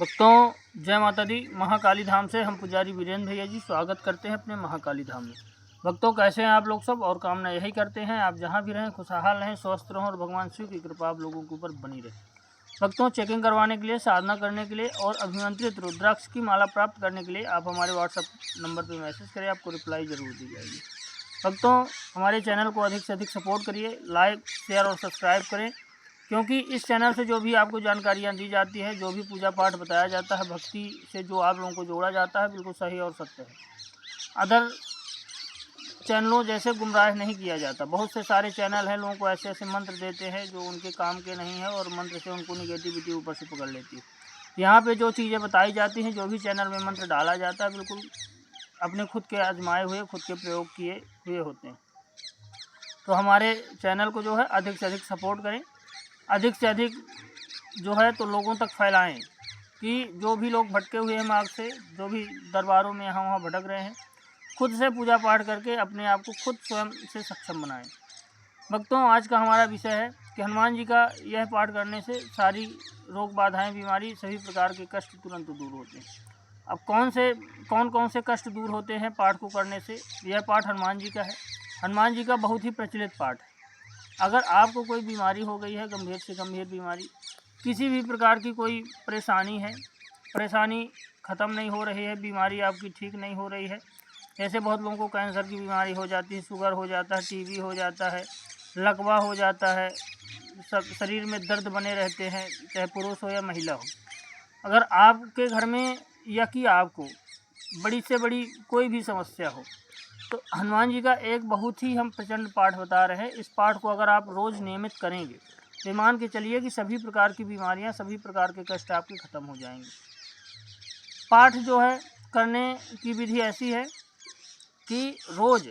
भक्तों जय माता दी। महाकाली धाम से हम पुजारी वीरेंद्र भैया जी स्वागत करते हैं अपने महाकाली धाम में। भक्तों कैसे हैं आप लोग सब, और कामना यही करते हैं आप जहां भी रहें खुशहाल रहें, स्वस्थ रहें और भगवान शिव की कृपा आप लोगों के ऊपर बनी रहे। भक्तों चेकिंग करवाने के लिए, साधना करने के लिए और अभिमंत्रित रुद्राक्ष की माला प्राप्त करने के लिए आप हमारे व्हाट्सएप नंबर पर मैसेज करें, आपको रिप्लाई जरूर दी जाएगी। भक्तों हमारे चैनल को अधिक से अधिक सपोर्ट करिए, लाइक शेयर और सब्सक्राइब करें, क्योंकि इस चैनल से जो भी आपको जानकारियाँ दी जाती है, जो भी पूजा पाठ बताया जाता है, भक्ति से जो आप लोगों को जोड़ा जाता है, बिल्कुल सही और सत्य है। अदर चैनलों जैसे गुमराह नहीं किया जाता। बहुत से सारे चैनल हैं, लोगों को ऐसे ऐसे मंत्र देते हैं जो उनके काम के नहीं है और मंत्र से उनको निगेटिविटी ऊपर से पकड़ लेती है। यहाँ पे जो चीज़ें बताई जाती हैं, जो भी चैनल में मंत्र डाला जाता है, बिल्कुल अपने खुद के आजमाए हुए, खुद के प्रयोग किए हुए होते हैं। तो हमारे चैनल को जो है अधिक से अधिक सपोर्ट करें, अधिक से अधिक जो है तो लोगों तक फैलाएं कि जो भी लोग भटके हुए हैं मार्ग से, जो भी दरबारों में यहाँ वहाँ भटक रहे हैं, खुद से पूजा पाठ करके अपने आप को खुद स्वयं से सक्षम बनाएं। भक्तों आज का हमारा विषय है कि हनुमान जी का यह पाठ करने से सारी रोग बाधाएं, बीमारी, सभी प्रकार के कष्ट तुरंत दूर होते हैं। अब कौन कौन से कष्ट दूर होते हैं पाठ को करने से? यह पाठ हनुमान जी का है। हनुमान जी का बहुत ही प्रचलित पाठ है। अगर आपको कोई बीमारी हो गई है, गंभीर से गंभीर बीमारी, किसी भी प्रकार की कोई परेशानी है, परेशानी ख़त्म नहीं हो रही है, बीमारी आपकी ठीक नहीं हो रही है, जैसे बहुत लोगों को कैंसर की बीमारी हो जाती है, शुगर हो जाता है, टीबी हो जाता है, लकवा हो जाता है, सब शरीर में दर्द बने रहते हैं, चाहे पुरुष हो या महिला हो। अगर आपके घर में या कि आपको बड़ी से बड़ी कोई भी समस्या हो, तो हनुमान जी का एक बहुत ही हम प्रचंड पाठ बता रहे हैं। इस पाठ को अगर आप रोज़ नियमित करेंगे तो मान के चलिए कि सभी प्रकार की बीमारियां, सभी प्रकार के कष्ट आपके ख़त्म हो जाएंगे। पाठ जो है करने की विधि ऐसी है कि रोज़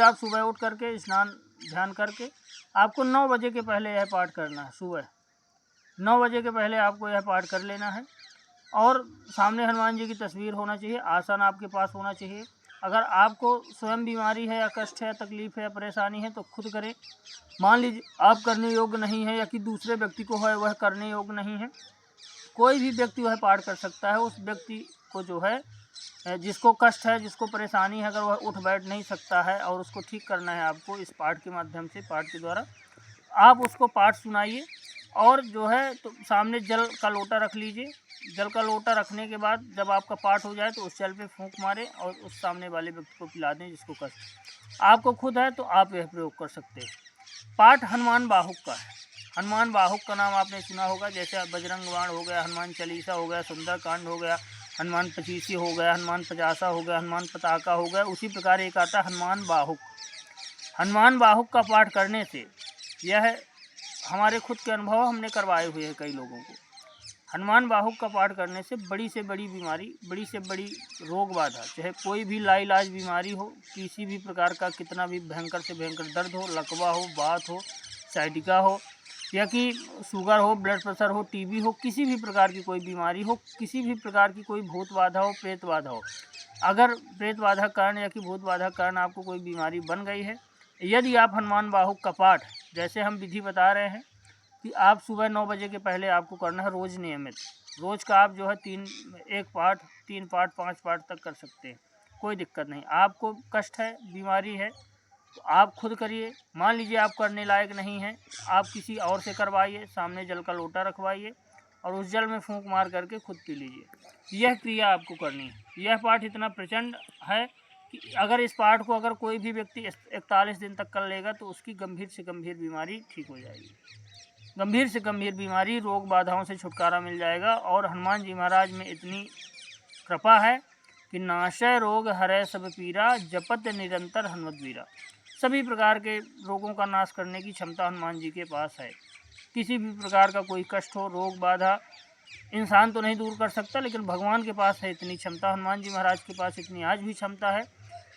आप सुबह उठ करके स्नान ध्यान करके आपको 9 बजे के पहले यह पाठ करना है। सुबह 9 बजे के पहले आपको यह पाठ कर लेना है और सामने हनुमान जी की तस्वीर होना चाहिए, आसन आपके पास होना चाहिए। अगर आपको स्वयं बीमारी है या कष्ट है, तकलीफ़ है या परेशानी है तो खुद करें। मान लीजिए आप करने योग्य नहीं है या कि दूसरे व्यक्ति को है वह करने योग्य नहीं है, कोई भी व्यक्ति वह पाठ कर सकता है। उस व्यक्ति को जो है जिसको कष्ट है, जिसको परेशानी है, अगर वह उठ बैठ नहीं सकता है और उसको ठीक करना है आपको इस पाठ के माध्यम से, पाठ के द्वारा आप उसको पाठ सुनाइए। और जो है तो सामने जल का लोटा रख लीजिए। जल का लोटा रखने के बाद जब आपका पाठ हो जाए तो उस जल पे फूंक मारें और उस सामने वाले व्यक्ति को पिला दें जिसको कष्ट। आपको खुद है तो आप यह प्रयोग कर सकते हैं। पाठ हनुमान बाहुक का है। हनुमान बाहुक का नाम आपने सुना होगा, जैसे बजरंग बाण हो गया, हनुमान चालीसा हो गया, सुंदरकांड हो गया, हनुमान पचीसी हो गया, हनुमान पचासा हो गया, हनुमान पताका हो गया। उसी प्रकार एक आता हनुमान बाहुक। हनुमान बाहुक का पाठ करने से, यह हमारे खुद के अनुभव हमने करवाए हुए हैं कई लोगों को, हनुमान बाहुक का पाठ करने से बड़ी से बड़ी बीमारी, बड़ी से बड़ी रोग बाधा, चाहे कोई भी लाइलाज बीमारी हो, किसी भी प्रकार का कितना भी भयंकर से भयंकर दर्द हो, लकवा हो, बात हो, साइटिका हो या कि शुगर हो, ब्लड प्रेशर हो, टीबी हो, किसी भी प्रकार की कोई बीमारी हो, किसी भी प्रकार की कोई भूत बाधा हो, प्रेत बाधा हो, अगर प्रेत बाधा कारण या कि भूत बाधा कारण आपको कोई बीमारी बन गई है, यदि आप हनुमान बाहुक का पाठ जैसे हम विधि बता रहे हैं कि आप सुबह 9 बजे के पहले आपको करना है, रोज़ नियमित। रोज़ का आप जो है 1 पाठ, 3 पाठ, 5 पाठ तक कर सकते हैं, कोई दिक्कत नहीं। आपको कष्ट है, बीमारी है तो आप खुद करिए। मान लीजिए आप करने लायक नहीं हैं, आप किसी और से करवाइए, सामने जल का लोटा रखवाइए और उस जल में फूंक मार करके खुद पी लीजिए। यह क्रिया आपको करनी है। यह पाठ इतना प्रचंड है कि अगर इस पाठ को अगर कोई भी व्यक्ति 41 दिन तक कर लेगा तो उसकी गंभीर से गंभीर बीमारी ठीक हो जाएगी। गंभीर से गंभीर बीमारी, रोग बाधाओं से छुटकारा मिल जाएगा। और हनुमान जी महाराज में इतनी कृपा है कि नाशय रोग हरै सब पीरा, जपत निरंतर हनुमत वीरा। सभी प्रकार के रोगों का नाश करने की क्षमता हनुमान जी के पास है। किसी भी प्रकार का कोई कष्ट हो, रोग बाधा, इंसान तो नहीं दूर कर सकता, लेकिन भगवान के पास है इतनी क्षमता, हनुमान जी महाराज के पास इतनी आज भी क्षमता है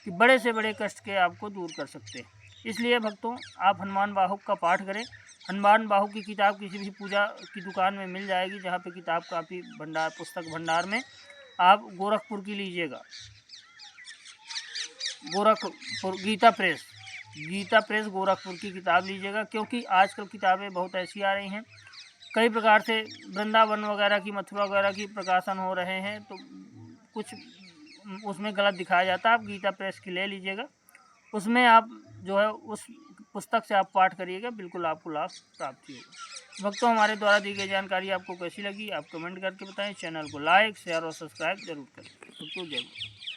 कि बड़े से बड़े कष्ट के आपको दूर कर सकते हैं। इसलिए भक्तों आप हनुमान बाहुक का पाठ करें। हनुमान बाहुक की किताब किसी भी पूजा की दुकान में मिल जाएगी, जहाँ पे किताब काफ़ी भंडार, पुस्तक भंडार में आप गोरखपुर की लीजिएगा, गोरखपुर गीता प्रेस गोरखपुर की किताब लीजिएगा, क्योंकि आजकल किताबें बहुत ऐसी आ रही हैं कई प्रकार से वृंदावन वगैरह की, मथुरा वगैरह की प्रकाशन हो रहे हैं, तो कुछ उसमें गलत दिखाया जाता है। आप गीता प्रेस की ले लीजिएगा, उसमें आप जो है उस पुस्तक से आप पाठ करिएगा, बिल्कुल आपको लाभ प्राप्ति होगा। भक्तों, हमारे द्वारा दी गई जानकारी आपको कैसी लगी आप कमेंट करके बताएं। चैनल को लाइक, शेयर और सब्सक्राइब जरूर करें। तो जय गुरु।